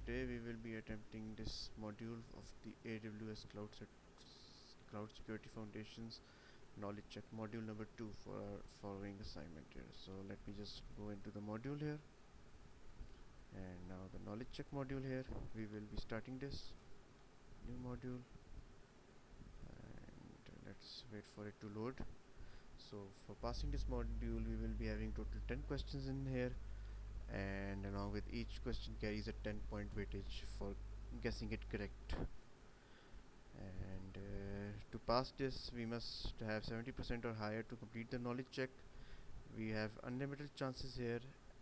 today we will be attempting this module of the AWS Cloud Security Foundations knowledge check module number 2 for our following assignment here. So let me just go into the module here, and now the knowledge check module here. We will be starting this new module, and let's wait for it to load. So for passing this module we will be having total 10 questions in here, and along with each question carries a 10-point weightage for guessing it correct. And to pass this we must have 70% or higher to complete the knowledge check. We have unlimited chances here,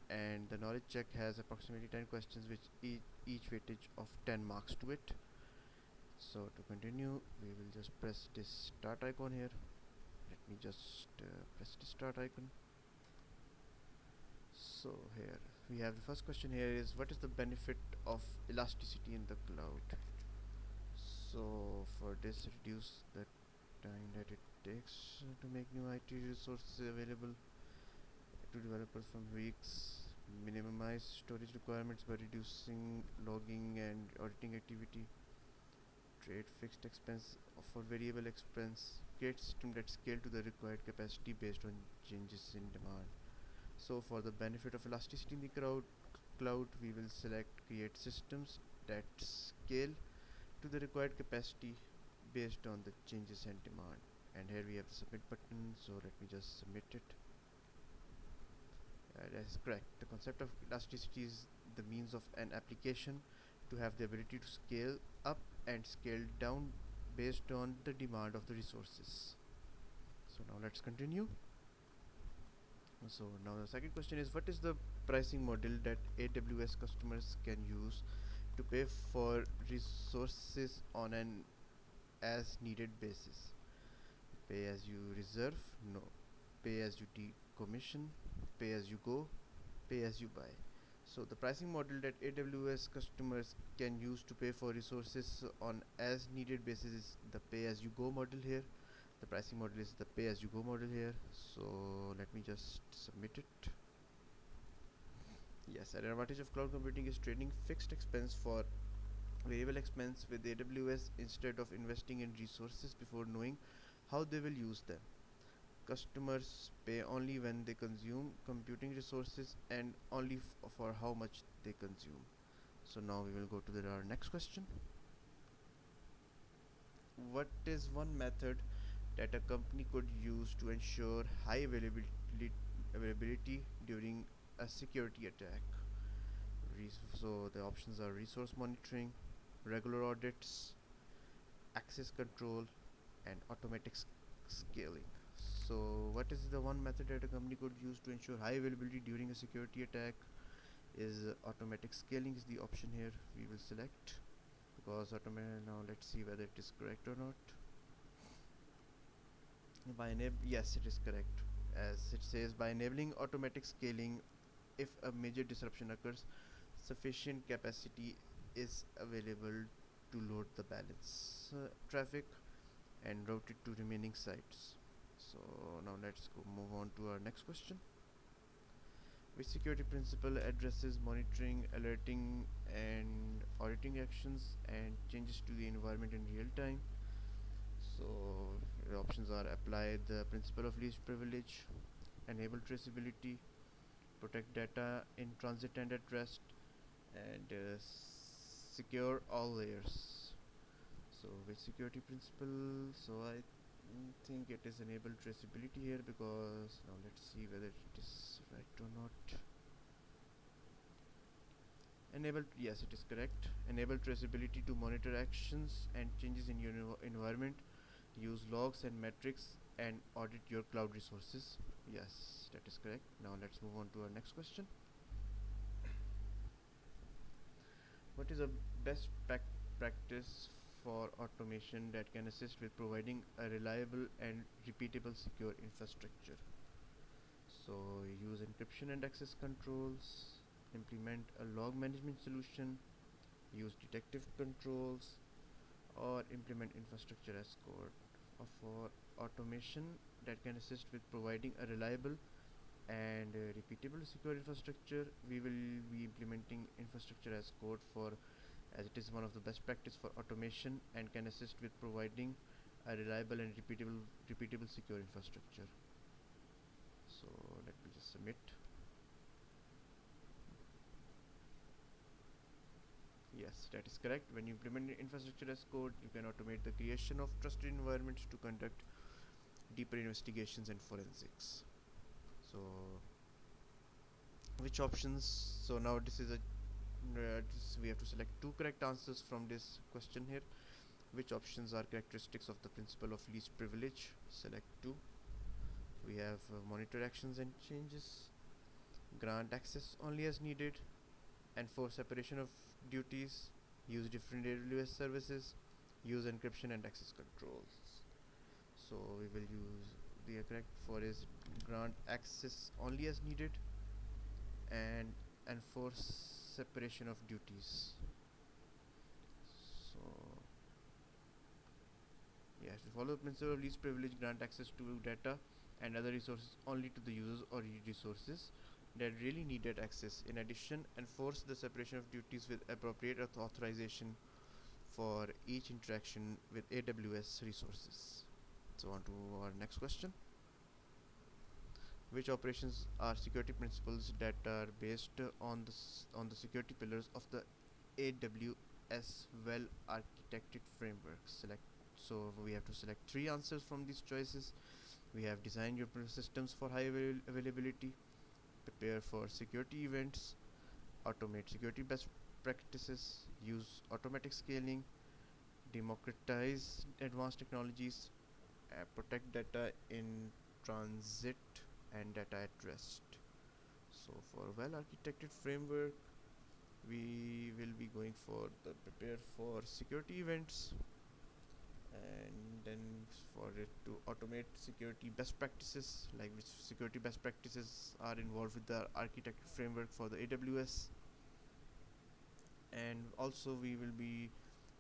and the knowledge check has approximately 10 questions with each weightage of 10 marks to it. So to continue we will just press this start icon here. Let me just press the start icon. So here we have the first question here is, what is the benefit of elasticity in the cloud? So for this, reduce the time that it takes to make new IT resources available to developers from weeks, minimize storage requirements by reducing logging and auditing activity, trade fixed expense for variable expense, create system that scale to the required capacity based on changes in demand. So for the benefit of elasticity in the cloud, we will select create systems that scale to the required capacity based on the changes in demand. And here we have the submit button, so let me just submit it. That is correct. The concept of elasticity is the means of an application to have the ability to scale up and scale down based on the demand of the resources. So now let's continue. So now the second question is, what is the pricing model that AWS customers can use to pay for resources on an as needed basis? Pay as you reserve? No. Pay as you decommission? Pay as you go? Pay as you buy? So the pricing model that AWS customers can use to pay for resources on as needed basis is the pay as you go model here. The pricing model is the pay as you go model here. So let me just submit it. Yes, an advantage of cloud computing is trading fixed expense for variable expense with AWS instead of investing in resources before knowing how they will use them. Customers pay only when they consume computing resources and only for how much they consume. So now we will go to our next question. What is one method that a company could use to ensure high availability during a security attack? So the options are resource monitoring, regular audits, access control, and automatic scaling. So what is the one method that a company could use to ensure high availability during a security attack? Is automatic scaling is the option here we will select, because now let's see whether it is correct or not. Yes, it is correct, as it says, by enabling automatic scaling, if a major disruption occurs, sufficient capacity is available to load the balance traffic and route it to remaining sites. So now let's move on to our next question. Which security principle addresses monitoring, alerting, and auditing actions and changes to the environment in real time? So the options are: apply the principle of least privilege, enable traceability, protect data in transit and at rest, and secure all layers. So which security principle? So I think it is enable traceability here, because now let's see whether it is right or not. Yes, it is correct. Enable traceability to monitor actions and changes in your environment, use logs and metrics, and audit your cloud resources. Yes, that is correct. Now let's move on to our next question. What is a best practice for automation that can assist with providing a reliable and repeatable secure infrastructure? So use encryption and access controls, implement a log management solution, use detective controls, or implement infrastructure as code. For automation that can assist with providing a reliable And repeatable secure infrastructure, we will be implementing infrastructure as code for, as it is one of the best practice for automation and can assist with providing a reliable and repeatable secure infrastructure. So let me just submit. Yes, that is correct. When you implement infrastructure as code, you can automate the creation of trusted environments to conduct deeper investigations and forensics. So which options? So now this is a we have to select two correct answers from this question here. Which options are characteristics of the principle of least privilege? Select two. We have monitor actions and changes, grant access only as needed, enforce separation of duties, use different AWS services, use encryption and access controls. So we will use the correct for is grant access only as needed and enforce separation of duties. So yes, to follow the principle of least privilege, grant access to data and other resources only to the users or resources that really needed access. In addition, enforce the separation of duties with appropriate authorization for each interaction with AWS resources. So on to our next question. Which operations are security principles that are based on the security pillars of the AWS well architected framework? Select. So we have to select three answers from these choices. We have design your systems for high availability, prepare for security events, automate security best practices, use automatic scaling, democratize advanced technologies, protect data in transit and data at rest. So for well architected framework, we will be going for the prepare for security events, and then for it to automate security best practices, like which security best practices are involved with the architecture framework for the AWS. And also we will be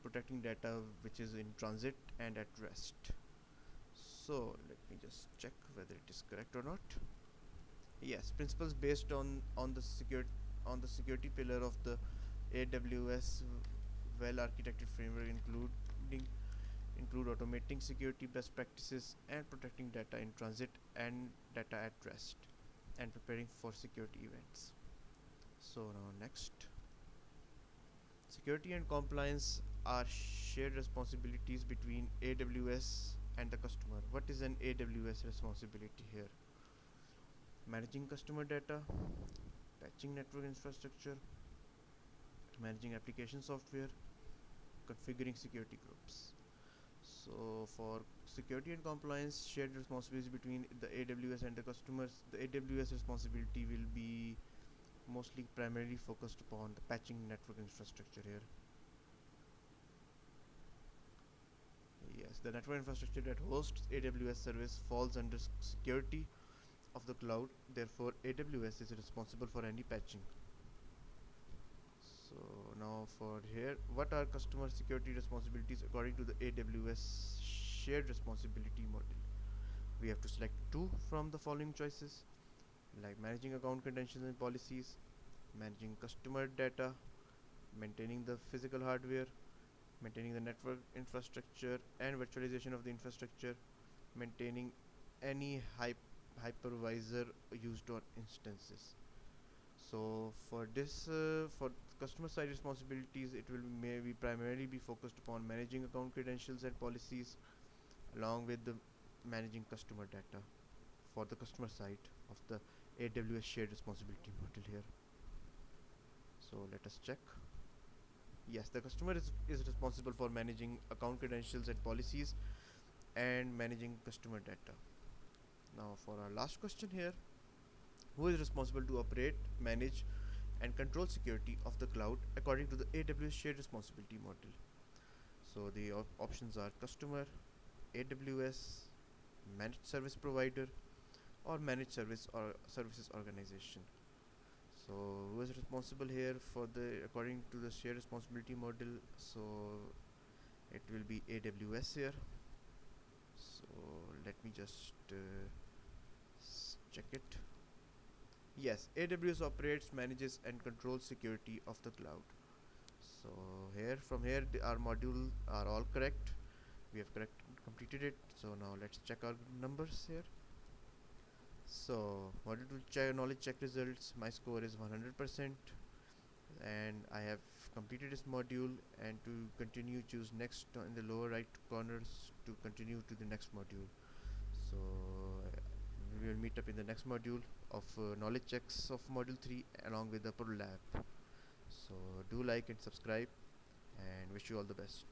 protecting data which is in transit and at rest. So let me just check whether it is correct or not. Yes, principles based on the security pillar of the AWS well architected framework include automating security best practices and protecting data in transit and data at rest and preparing for security events. So now next, security and compliance are shared responsibilities between AWS and the customer. What is an AWS responsibility here? Managing customer data, patching network infrastructure, managing application software, configuring security groups. So for security and compliance shared responsibilities between the AWS and the customers, the AWS responsibility will be mostly primarily focused upon the patching network infrastructure here. Yes, the network infrastructure that hosts AWS service falls under security of the cloud. Therefore, AWS is responsible for any patching. So now for here, what are customer security responsibilities according to the AWS shared responsibility model? We have to select two from the following choices, like managing account credentials and policies, managing customer data, maintaining the physical hardware, maintaining the network infrastructure and virtualization of the infrastructure, maintaining any hypervisor used on instances. So for this, for customer side responsibilities, it will maybe primarily be focused upon managing account credentials and policies, along with the managing customer data for the customer side of the AWS shared responsibility model here. So let us check. Yes, the customer is responsible for managing account credentials and policies and managing customer data. Now for our last question here, who is responsible to operate, manage and control security of the cloud according to the AWS shared responsibility model? So the options are customer, AWS, managed service provider or managed service or services organization. So who is responsible here for the according to the shared responsibility model? So it will be AWS here. So let me just check it. Yes, AWS operates, manages, and controls security of the cloud. So here, from here, our modules are all correct. We have completed it. So now let's check our numbers here. So module to check knowledge check results. My score is 100%, and I have completed this module. And to continue, choose next in the lower right corners to continue to the next module. So we will meet up in the next module of knowledge checks of module 3 along with the pro lab. So do like and subscribe, and wish you all the best.